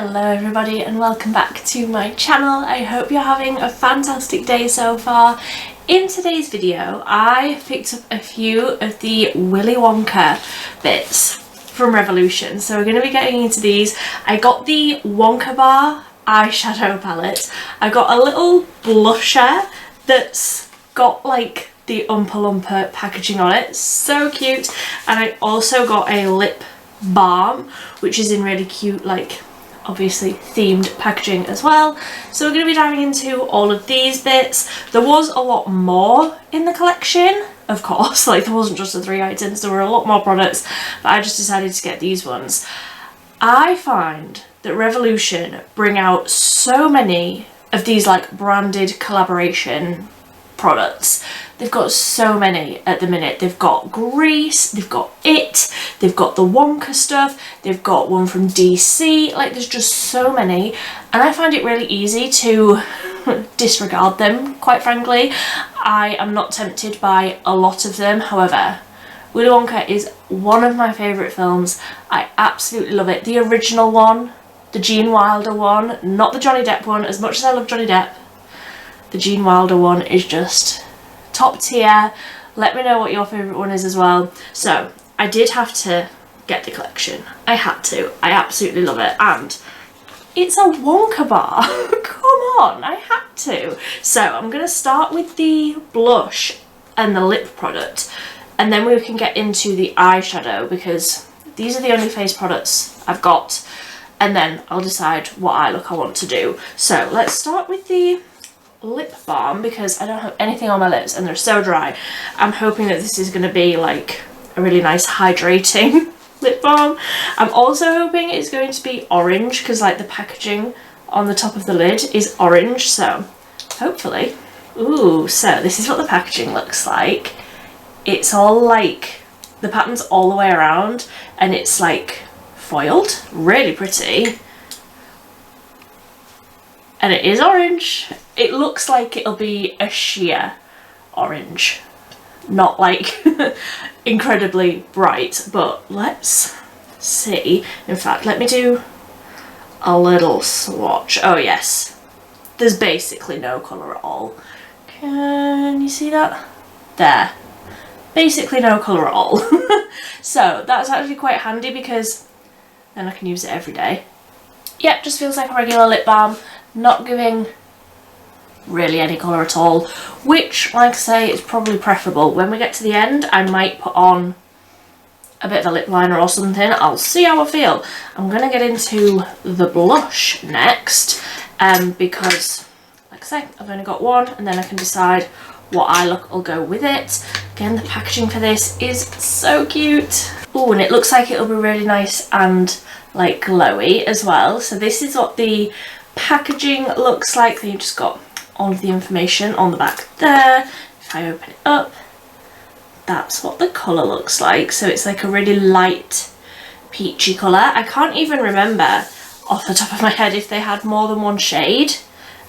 Hello everybody and welcome back to my channel. I hope you're having a fantastic day so far. In today's video I picked up a few of the Willy Wonka bits from Revolution, so we're going to be getting into these. I got the Wonka Bar eyeshadow palette. I got a little blusher that's got like the Oompa Loompa packaging on it, so cute, and I also got a lip balm which is in really cute, like obviously themed packaging as well. So we're going to be diving into all of these bits. There was a lot more in the collection, of course, like there wasn't just the 3 items, there were a lot more products, but I just decided to get these ones. I find that Revolution bring out so many of these like branded collaboration products. They've got so many at the minute. They've got Grease, they've got It, they've got the Wonka stuff, they've got one from DC, like there's just so many, and I find it really easy to disregard them, quite frankly. I am not tempted by a lot of them. However, Willy Wonka is one of my favourite films. I absolutely love it. The original one, the Gene Wilder one, not the Johnny Depp one. As much as I love Johnny Depp, the Gene Wilder one is just top tier. Let me know what your favourite one is as well. So I did have to get the collection. I had to. I absolutely love it. And it's a Wonka bar. Come on, I had to. So I'm going to start with the blush and the lip product, and then we can get into the eyeshadow because these are the only face products I've got, and then I'll decide what eye look I want to do. So let's start with the lip balm because I don't have anything on my lips and they're so dry. I'm hoping that this is going to be like a really nice hydrating lip balm. I'm also hoping it's going to be orange because like the packaging on the top of the lid is orange, so hopefully. Ooh, so this is what the packaging looks like. It's all like the pattern's all the way around and it's like foiled, really pretty. And it is orange. It looks like it'll be a sheer orange, not like incredibly bright, but let's see. In fact, let me do a little swatch. Oh yes, there's basically no colour at all. Can you see that? There. Basically no colour at all. So that's actually quite handy because then I can use it every day. Yep, just feels like a regular lip balm, not giving really any colour at all, which, like I say, is probably preferable. When we get to the end, I might put on a bit of a lip liner or something. I'll see how I feel. I'm going to get into the blush next, because, like I say, I've only got one, and then I can decide what eye look will go with it. Again, the packaging for this is so cute. Oh, and it looks like it'll be really nice and like glowy as well. So this is what the packaging looks like. Then you've just got all of the information on the back there. If I open it up, that's what the colour looks like. So it's like a really light peachy colour. I can't even remember off the top of my head if they had more than one shade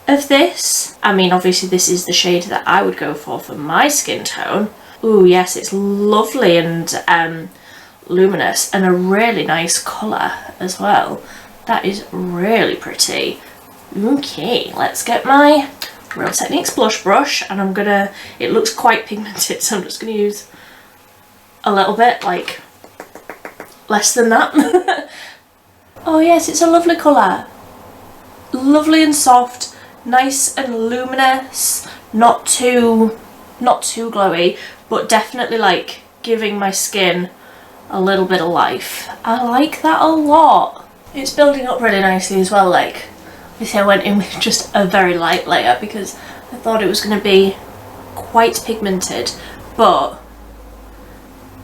of this. I mean, obviously this is the shade that I would go for my skin tone. Ooh, yes, it's lovely and luminous and a really nice colour as well. That is really pretty. Okay, let's get my Real Techniques blush brush, and I'm gonna, it looks quite pigmented, so I'm just gonna use a little bit, like less than that. Oh yes, it's a lovely colour. Lovely and soft, nice and luminous, not too glowy, but definitely like giving my skin a little bit of life. I like that a lot. It's building up really nicely as well. Like, obviously I went in with just a very light layer because I thought it was going to be quite pigmented, but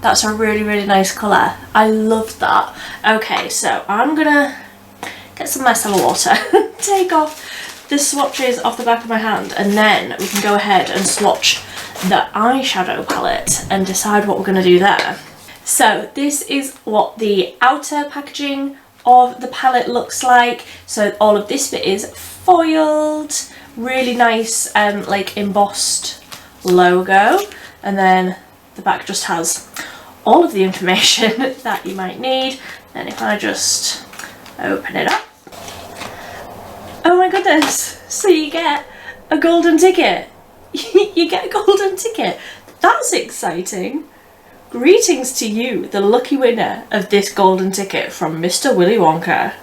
that's a really, really nice colour. I love that. Okay, so I'm gonna get some micellar water, take off the swatches off the back of my hand, and then we can go ahead and swatch the eyeshadow palette and decide what we're going to do there. So this is what the outer packaging of the palette looks like. So all of this bit is foiled, really nice like embossed logo, and then the back just has all of the information that you might need. And if I just open it up, goodness. So you get a golden ticket. You get a golden ticket. That's exciting. Greetings to you, the lucky winner of this golden ticket from Mr. Willy Wonka.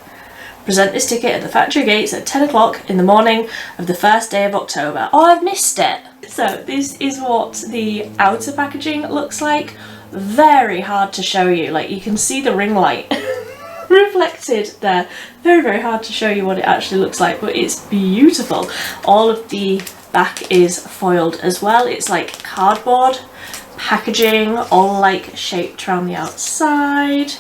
Present this ticket at the factory gates at 10 o'clock in the morning of the first day of October. Oh, I've missed it. So this is what the outer packaging looks like. Very hard to show you. Like, you can see the ring light reflected there. Very, very hard to show you what it actually looks like, but it's beautiful. All of the back is foiled as well. It's like cardboard packaging, all like shaped around the outside.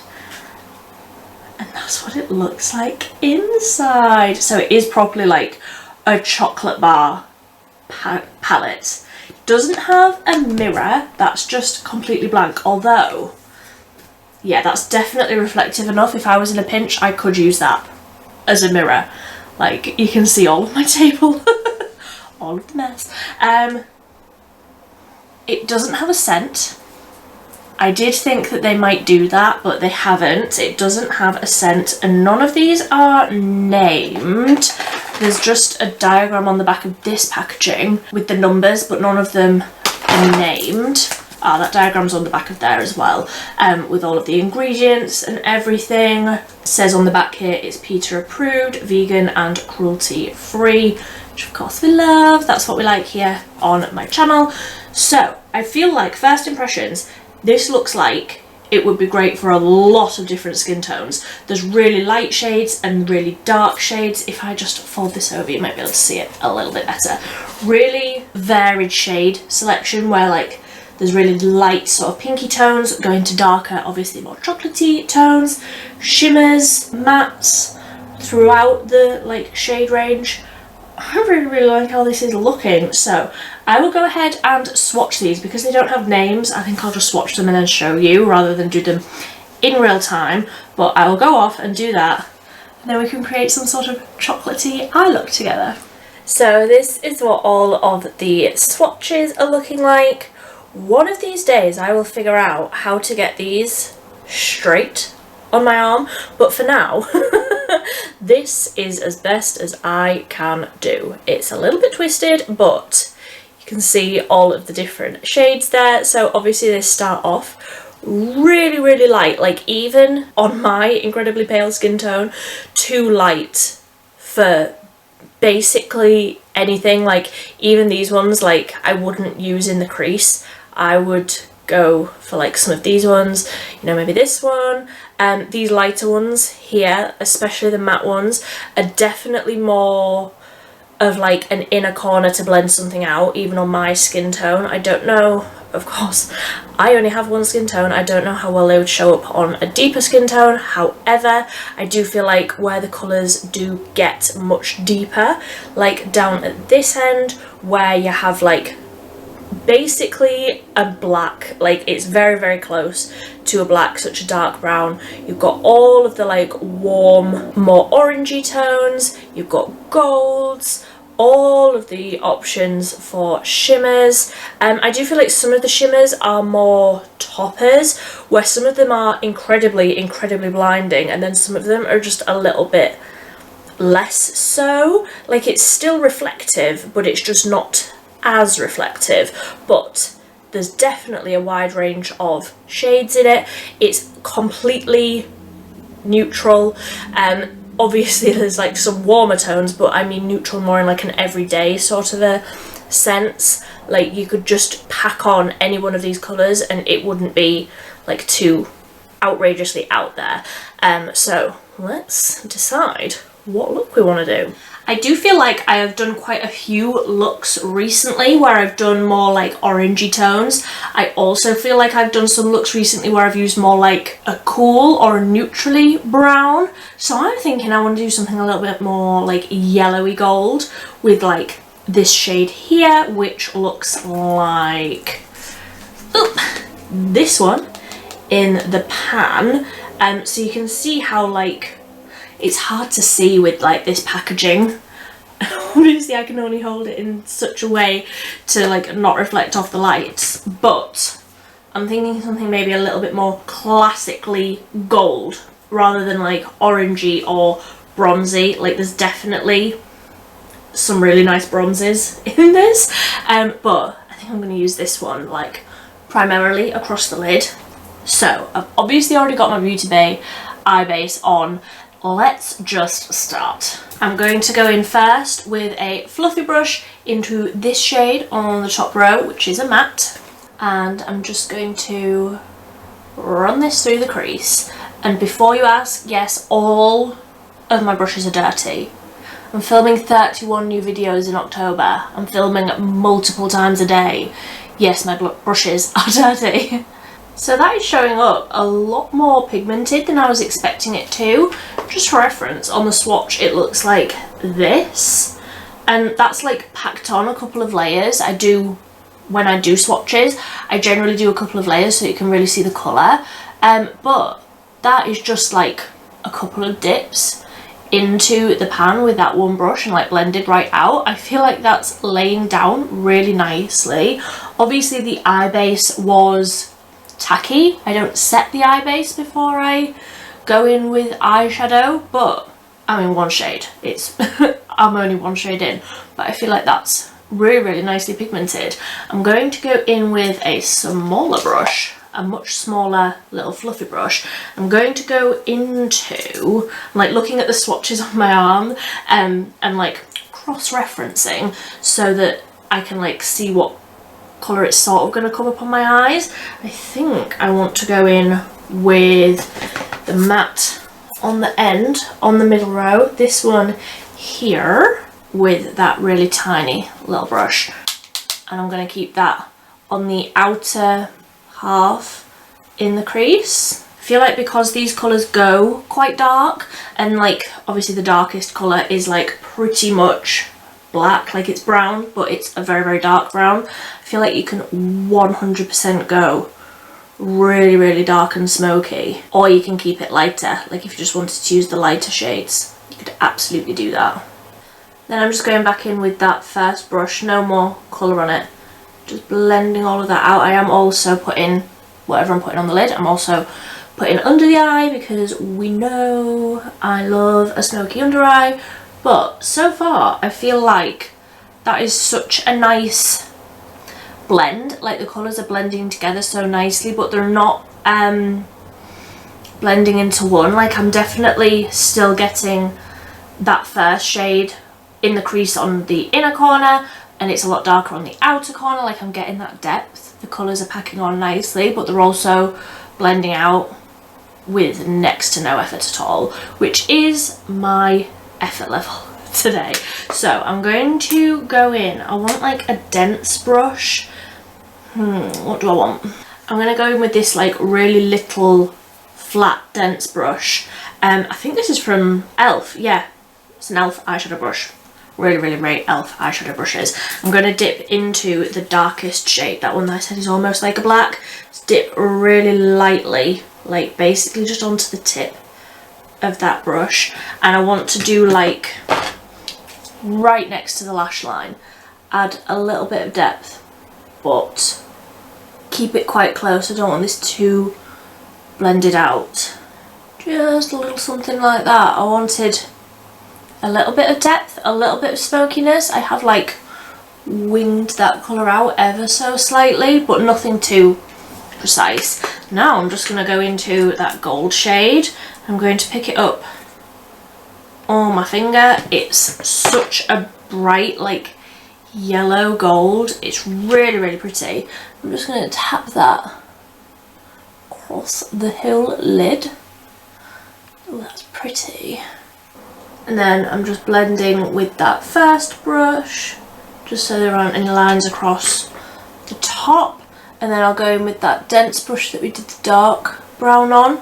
And that's what it looks like inside. So it is properly like a chocolate bar palette. It doesn't have a mirror, that's just completely blank. Although, yeah, that's definitely reflective enough. If I was in a pinch, I could use that as a mirror. Like, you can see all of my table, all of the mess. It doesn't have a scent. I did think that they might do that, but they haven't. It doesn't have a scent, and none of these are named. There's just a diagram on the back of this packaging with the numbers, but none of them are named. Ah, that diagram's on the back of there as well, with all of the ingredients and everything. It says on the back here it's PETA approved, vegan and cruelty free, which of course we love. That's what we like here on my channel. So I feel like, first impressions, this looks like it would be great for a lot of different skin tones. There's really light shades and really dark shades. If I just fold this over, you might be able to see it a little bit better. Really varied shade selection, where like there's really light sort of pinky tones going to darker, obviously more chocolatey tones, shimmers, mattes throughout the like shade range. I really like how this is looking, so I will go ahead and swatch these. Because they don't have names, I think I'll just swatch them and then show you rather than do them in real time. But I will go off and do that, and then we can create some sort of chocolatey eye look together. So this is what all of the swatches are looking like. One of these days I will figure out how to get these straight on my arm, but for now this is as best as I can do. It's a little bit twisted, but you can see all of the different shades there. So obviously they start off really light, like even on my incredibly pale skin tone, too light for basically anything. Like even these ones, like I wouldn't use in the crease. I would go for like some of these ones, you know, maybe this one. These lighter ones here, especially the matte ones, are definitely more of like an inner corner to blend something out, even on my skin tone. I don't know, of course, I only have one skin tone. I don't know how well they would show up on a deeper skin tone. However, I do feel like where the colours do get much deeper, like down at this end where you have like basically a black, like it's very close to a black, such a dark brown. You've got all of the like warm, more orangey tones, you've got golds, all of the options for shimmers. I do feel like some of the shimmers are more toppers, where some of them are incredibly blinding, and then some of them are just a little bit less so. Like it's still reflective, but it's just not as reflective. But there's definitely a wide range of shades in it. It's completely neutral. Obviously there's like some warmer tones, but I mean neutral more in like an everyday sort of a sense. Like you could just pack on any one of these colours and it wouldn't be like too outrageously out there. So let's decide what look we want to do. I do feel like I have done quite a few looks recently where I've done more like orangey tones. I also feel like I've done some looks recently where I've used more like a cool or a neutrally brown. So I'm thinking I want to do something a little bit more like yellowy gold with like this shade here, which looks like this one in the pan. So you can see how like it's hard to see with like this packaging. Obviously I can only hold it in such a way to like not reflect off the lights, but I'm thinking something maybe a little bit more classically gold rather than like orangey or bronzy. Like there's definitely some really nice bronzes in this, but I think I'm going to use this one like primarily across the lid. So I've obviously already got my Beauty Bay eye base on. Let's just start. I'm going to go in first with a fluffy brush into this shade on the top row, which is a matte, and I'm just going to run this through the crease. And before you ask, yes, all of my brushes are dirty. I'm filming 31 new videos in October. I'm filming multiple times a day. Yes, my brushes are dirty. So that is showing up a lot more pigmented than I was expecting it to. Just for reference, on the swatch it looks like this, and that's like packed on a couple of layers. When I do swatches, I generally do a couple of layers so you can really see the colour, but that is just like a couple of dips into the pan with that one brush and like blended right out. I feel like that's laying down really nicely. Obviously the eye base was tacky. I don't set the eye base before I go in with eyeshadow, but I'm in one shade. I'm only one shade in, but I feel like that's really nicely pigmented. I'm going to go in with a smaller brush, a much smaller little fluffy brush. I'm going to go into, like, looking at the swatches on my arm, and like cross-referencing so that I can like see what colour it's sort of going to come up on my eyes. I think I want to go in with the matte on the end, on the middle row, this one here, with that really tiny little brush, and I'm going to keep that on the outer half in the crease. I feel like because these colours go quite dark, and like obviously the darkest colour is like pretty much black, like it's brown, but it's a very dark brown. I feel like you can 100% go really dark and smoky, or you can keep it lighter. Like if you just wanted to use the lighter shades, you could absolutely do that. Then I'm just going back in with that first brush, no more colour on it, just blending all of that out. I am also putting whatever I'm putting on the lid, I'm also putting under the eye, because we know I love a smoky under eye. But so far I feel like that is such a nice blend, like the colours are blending together so nicely, but they're not blending into one. Like I'm definitely still getting that first shade in the crease on the inner corner, and it's a lot darker on the outer corner. Like I'm getting that depth, the colours are packing on nicely, but they're also blending out with next to no effort at all, which is my effort level today. So I'm going to go in, I want like a dense brush. What do I want? I'm going to go in with this like really little flat dense brush. I think this is from e.l.f. Yeah, it's an e.l.f. eyeshadow brush. Really great e.l.f. eyeshadow brushes. I'm going to dip into the darkest shade, that one that I said is almost like a black. Just dip really lightly, like basically just onto the tip of that brush, and I want to do like right next to the lash line, add a little bit of depth, but keep it quite close. I don't want this too blended out. Just a little something like that. I wanted a little bit of depth, a little bit of smokiness. I have like winged that colour out ever so slightly, but nothing too precise. Now I'm just going to go into that gold shade. I'm going to pick it up on my finger. It's such a bright like yellow gold. It's really pretty. I'm just going to tap that across the whole lid. Oh, that's pretty. And then I'm just blending with that first brush, just so there aren't any lines across the top. And then I'll go in with that dense brush that we did the dark brown on,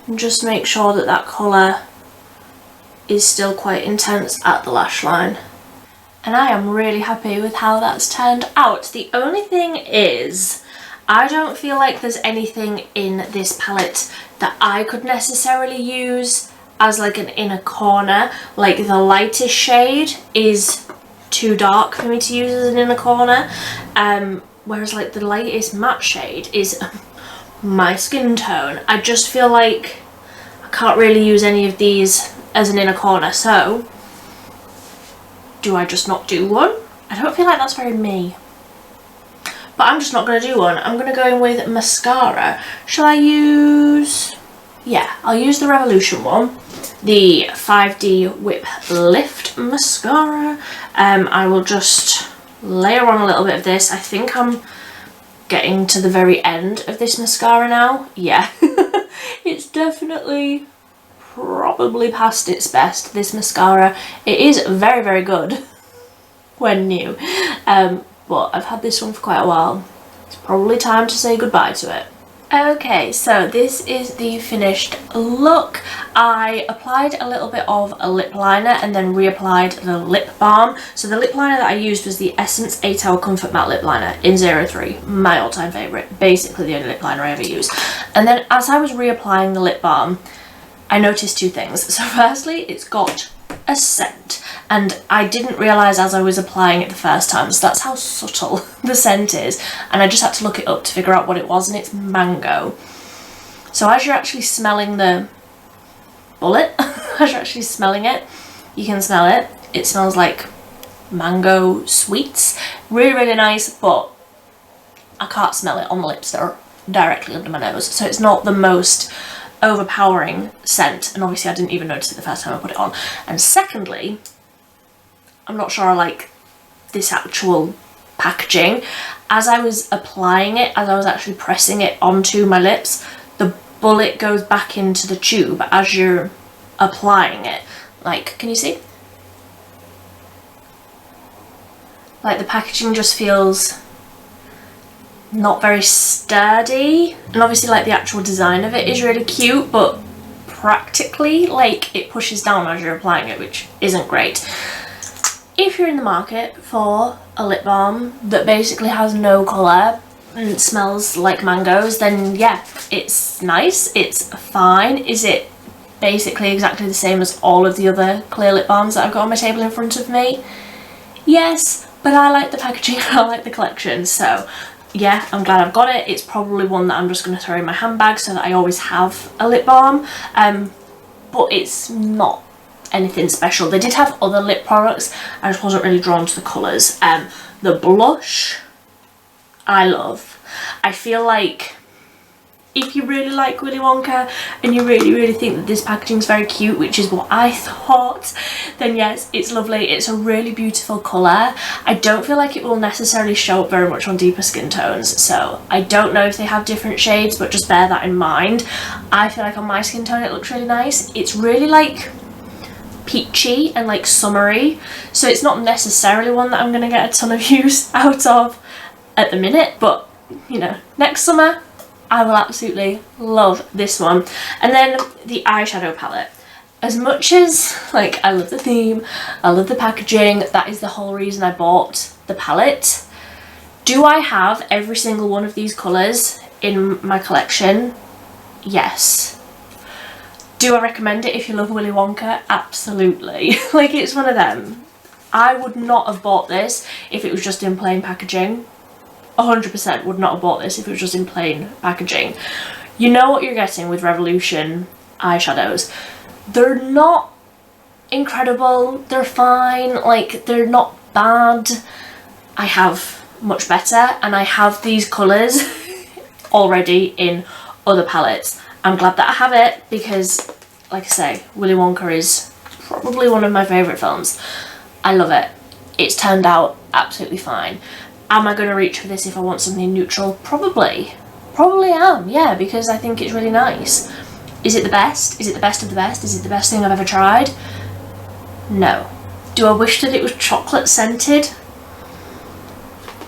and just make sure that that colour is still quite intense at the lash line. And I am really happy with how that's turned out. The only thing is, I don't feel like there's anything in this palette that I could necessarily use as like an inner corner. Like the lightest shade is too dark for me to use as an inner corner, whereas like the lightest matte shade is my skin tone. I just feel like I can't really use any of these as an inner corner, so do I just not do one? I don't feel like that's very me. But I'm just not going to do one. I'm going to go in with mascara. Shall I use... Yeah, I'll use the Revolution one. The 5D Whip Lift Mascara. I will just layer on a little bit of this. I think I'm getting to the very end of this mascara now. Yeah, it's definitely probably past its best, this mascara. It is very, very good when new. But I've had this one for quite a while. It's probably time to say goodbye to it. Okay, so this is the finished look. I applied a little bit of a lip liner and then reapplied the lip balm. So the lip liner that I used was the Essence 8 Hour Comfort Matte Lip Liner in 03, my all-time favourite, basically the only lip liner I ever use. And then as I was reapplying the lip balm, I noticed two things. So firstly, it's got a scent, and I didn't realise as I was applying it the first time, so that's how subtle the scent is, and I just had to look it up to figure out what it was, and it's mango. So as you're actually smelling the bullet, as you're actually smelling it, you can smell it. It smells like mango sweets. Really, really nice, but I can't smell it on the lips that are directly under my nose, so it's not the most overpowering scent, and obviously I didn't even notice it the first time I put it on. And secondly, I'm not sure I like this actual packaging. As I was applying it, as I was actually pressing it onto my lips, the bullet goes back into the tube as you're applying it. Like, can you see? Like the packaging just feels not very sturdy, and obviously like the actual design of it is really cute, but practically like it pushes down as you're applying it, which isn't great. If you're in the market for a lip balm that basically has no colour and smells like mangoes, then yeah, it's nice, it's fine. Is it basically exactly the same as all of the other clear lip balms that I've got on my table in front of me? Yes, but I like the packaging and I like the collection, so yeah, I'm glad I've got it. It's probably one that I'm just going to throw in my handbag so that I always have a lip balm, but it's not anything special. They did have other lip products, I just wasn't really drawn to the colours. The blush, I love. I feel like if you really like Willy Wonka and you really, really think that this packaging is very cute, which is what I thought, then yes, it's lovely. It's a really beautiful colour. I don't feel like it will necessarily show up very much on deeper skin tones, so I don't know if they have different shades, but just bear that in mind. I feel like on my skin tone it looks really nice. It's really like peachy and like summery, so it's not necessarily one that I'm going to get a ton of use out of at the minute, but you know, next summer I will absolutely love this one. And then the eyeshadow palette. As much as like I love the theme, I love the packaging, that is the whole reason I bought the palette. Do I have every single one of these colours in my collection? Yes. Do I recommend it if you love Willy Wonka? Absolutely. Like, it's one of them. I would not have bought this if it was just in plain packaging. 100% would not have bought this if it was just in plain packaging. You know what you're getting with Revolution eyeshadows. They're not incredible, they're fine, like they're not bad. I have much better, and I have these colours already in other palettes. I'm glad that I have it because, like I say, Willy Wonka is probably one of my favourite films. I love it. It's turned out absolutely fine. Am I going to reach for this if I want something neutral? Probably. Probably am, yeah, because I think it's really nice. Is it the best? Is it the best of the best? Is it the best thing I've ever tried? No. Do I wish that it was chocolate scented?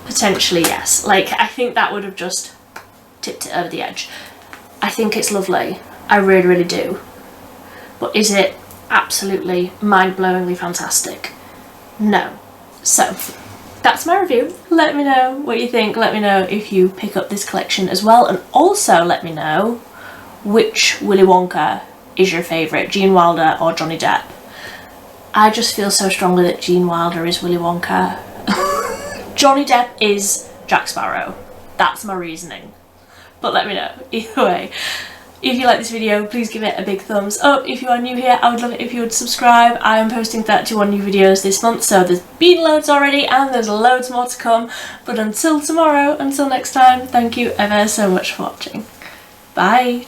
Potentially, yes. Like, I think that would have just tipped it over the edge. I think it's lovely. I really, really do. But is it absolutely mind-blowingly fantastic? No. So, that's my review. Let me know what you think. Let me know if you pick up this collection as well. And also let me know which Willy Wonka is your favourite, Gene Wilder or Johnny Depp. I just feel so strongly that Gene Wilder is Willy Wonka. Johnny Depp is Jack Sparrow. That's my reasoning. But let me know. Either way, If you like this video, please give it a big thumbs up. If you are new here, I would love it if you would subscribe. I am posting 31 new videos this month, so there's been loads already and there's loads more to come. But until tomorrow, until next time, thank you ever so much for watching. Bye!